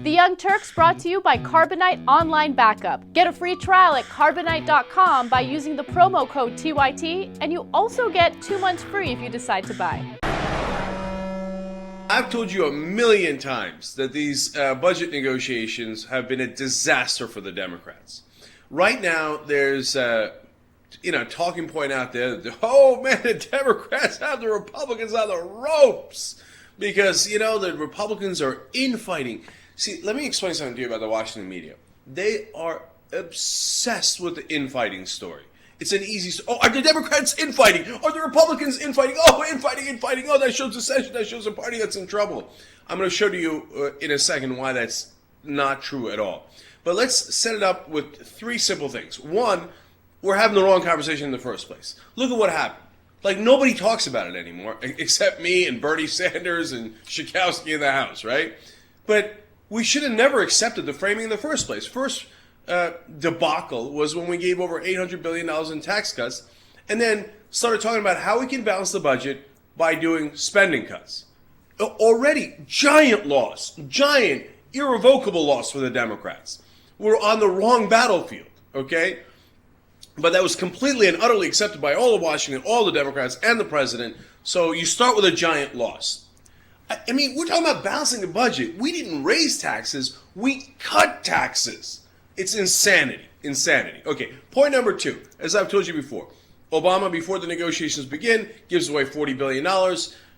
The Young Turks brought to you by Carbonite Online Backup. Get a free trial at carbonite.com by using the promo code TYT, and you also get 2 months free if you decide to buy. I've told you a million times that these budget negotiations have been a disaster for the Democrats. Right now, there's talking point out there that, oh man, the Democrats have the Republicans on the ropes because, the Republicans are infighting. See, let me explain something to you about the Washington media. They are obsessed with the infighting story. It's an easy story. Oh, are the Democrats infighting? Are the Republicans infighting? Oh, infighting. Oh, that shows secession. That shows a party that's in trouble. I'm going to show to you in a second why that's not true at all. But let's set it up with three simple things. One, we're having the wrong conversation in the first place. Look at what happened. Like, nobody talks about it anymore, except me and Bernie Sanders and Schakowsky in the House, right? But we should have never accepted the framing in the first place. First debacle was when we gave over $800 billion in tax cuts and then started talking about how we can balance the budget by doing spending cuts. Already, giant loss, giant, irrevocable loss for the Democrats. We're on the wrong battlefield, okay? But that was completely and utterly accepted by all of Washington, all the Democrats, and the president. So you start with a giant loss. I mean, we're talking about balancing the budget. We didn't raise taxes. We cut taxes. It's insanity. Insanity. Okay, point number two. As I've told you before, Obama, before the negotiations begin, gives away $40 billion.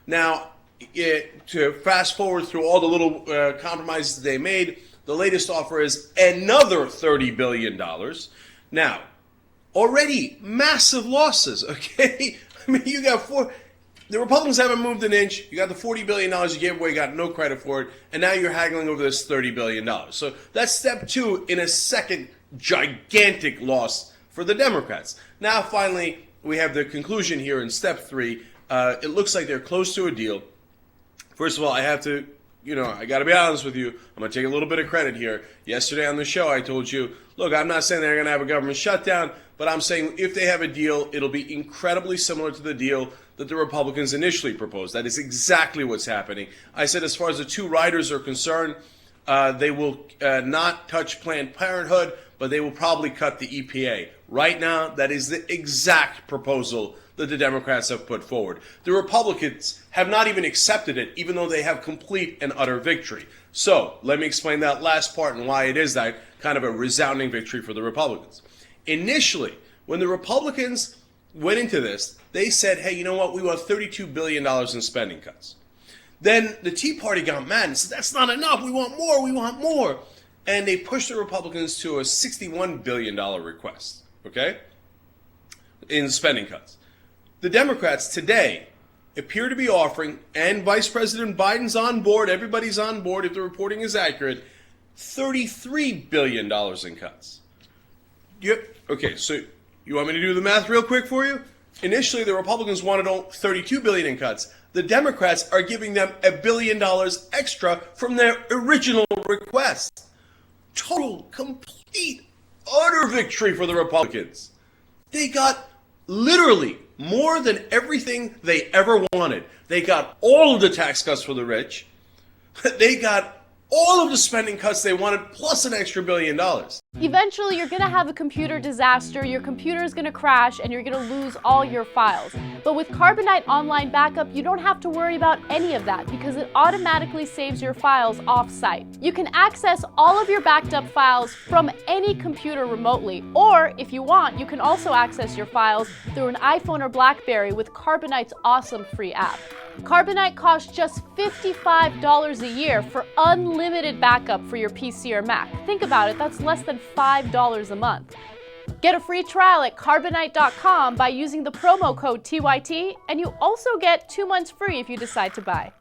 Now, to fast forward through all the little compromises they made, the latest offer is another $30 billion. Now, already massive losses, okay? I mean, you got the Republicans haven't moved an inch. You got the $40 billion you gave away, you got no credit for it, and now you're haggling over this $30 billion. So that's step two in a second gigantic loss for the Democrats. Now, finally, we have the conclusion here in step three. It looks like they're close to a deal. First of all, I have to, I got to be honest with you. I'm going to take a little bit of credit here. Yesterday on the show, I told you, look, I'm not saying they're going to have a government shutdown, but I'm saying if they have a deal, it'll be incredibly similar to the deal that the Republicans initially proposed. That is exactly what's happening. I said as far as the two riders are concerned, they will not touch Planned Parenthood, but they will probably cut the EPA. Right now, that is the exact proposal that the Democrats have put forward. The Republicans have not even accepted it, even though they have complete and utter victory. So, let me explain that last part and why it is that kind of a resounding victory for the Republicans. Initially, when the Republicans went into this, they said, hey, you know what, we want $32 billion in spending cuts. Then the Tea Party got mad and said, that's not enough, we want more. And they pushed the Republicans to a $61 billion request, okay, in spending cuts. The Democrats today appear to be offering, and Vice President Biden's on board, everybody's on board if the reporting is accurate, $33 billion in cuts. Okay, so you want me to do the math real quick for you? Initially, the Republicans wanted $32 billion in cuts. The Democrats are giving them $1 billion extra from their original request. Total, complete, utter victory for the Republicans. They got literally more than everything they ever wanted. They got all of the tax cuts for the rich. They got all of the spending cuts they wanted, plus an extra $1 billion. Eventually, you're going to have a computer disaster, your computer is going to crash, and you're going to lose all your files. But with Carbonite Online Backup, you don't have to worry about any of that because it automatically saves your files off-site. You can access all of your backed up files from any computer remotely, or if you want, you can also access your files through an iPhone or BlackBerry with Carbonite's awesome free app. Carbonite costs just $55 a year for unlimited backup for your PC or Mac. Think about it, that's less than $5 a month. Get a free trial at carbonite.com by using the promo code TYT, and you also get 2 months free if you decide to buy.